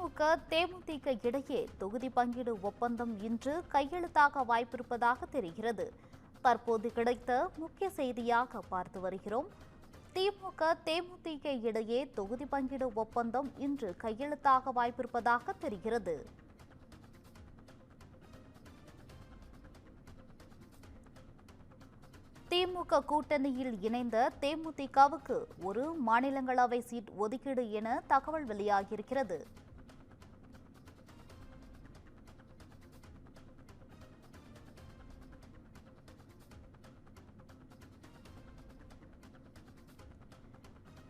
திமுக தேமுதிக இடையே தொகுதி பங்கீடு ஒப்பந்தம் இன்று கையெழுத்தாக வாய்ப்பிருப்பதாக தெரிகிறது. தற்போது கிடைத்த முக்கிய செய்தியாக பார்த்து வருகிறோம். திமுக தேமுதிக இடையே தொகுதி பங்கீடு ஒப்பந்தம் இன்று கையெழுத்தாக வாய்ப்பிருப்பதாக தெரிகிறது. திமுக கூட்டணியில் இணைந்த தேமுதிகவுக்கு ஒரு மாநிலங்களவை சீட் ஒதுக்கீடு என தகவல் வெளியாகியிருக்கிறது.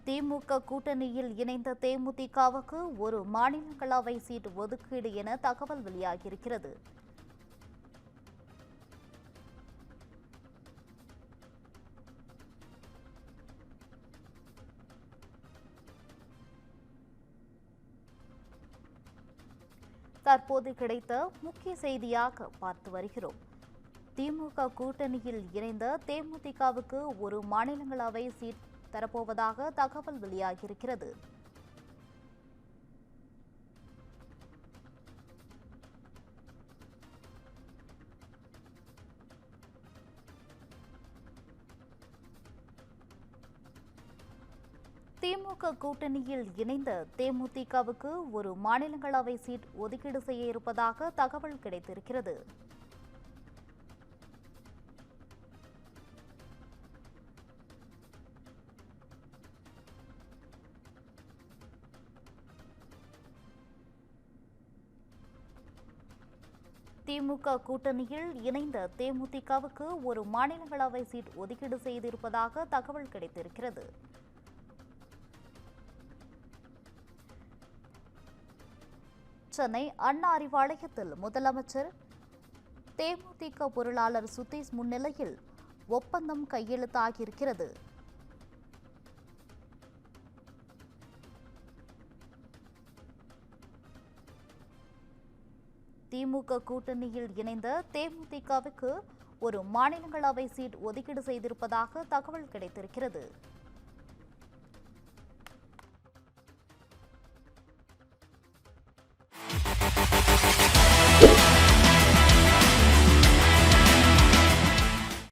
திமுக கூட்டணியில் இணைந்த தேமுதிகவுக்கு ஒரு மாநிலங்களவை சீட் ஒதுக்கீடு என தகவல் வெளியாகியிருக்கிறது. தற்போது கிடைத்த முக்கிய செய்தியாக பார்த்து வருகிறோம். திமுக கூட்டணியில் இணைந்த தேமுதிகவுக்கு ஒரு மாநிலங்களவை சீட் தரப்போவதாக தகவல் வெளியாகியிருக்கிறது. திமுக கூட்டணியில் இணைந்த தேமுதிகவுக்கு ஒரு மாநிலங்களவை சீட் ஒதுக்கீடு செய்ய இருப்பதாக தகவல் கிடைத்திருக்கிறது. திமுக கூட்டணியில் இணைந்த தேமுதிகவுக்கு ஒரு மாநிலங்களவை சீட் ஒதுக்கீடு செய்திருப்பதாக தகவல் கிடைத்திருக்கிறது. சென்னை அண்ணா அறிவாலயத்தில் முதலமைச்சர் தேமுதிக பொருளாளர் சுதீஷ் முன்னிலையில் ஒப்பந்தம் கையெழுத்தாகியிருக்கிறது. திமுக கூட்டணியில் இணைந்த தேமுதிகவுக்கு ஒரு மாநிலங்களவை சீட் ஒதுக்கீடு செய்திருப்பதாக தகவல் கிடைத்திருக்கிறது.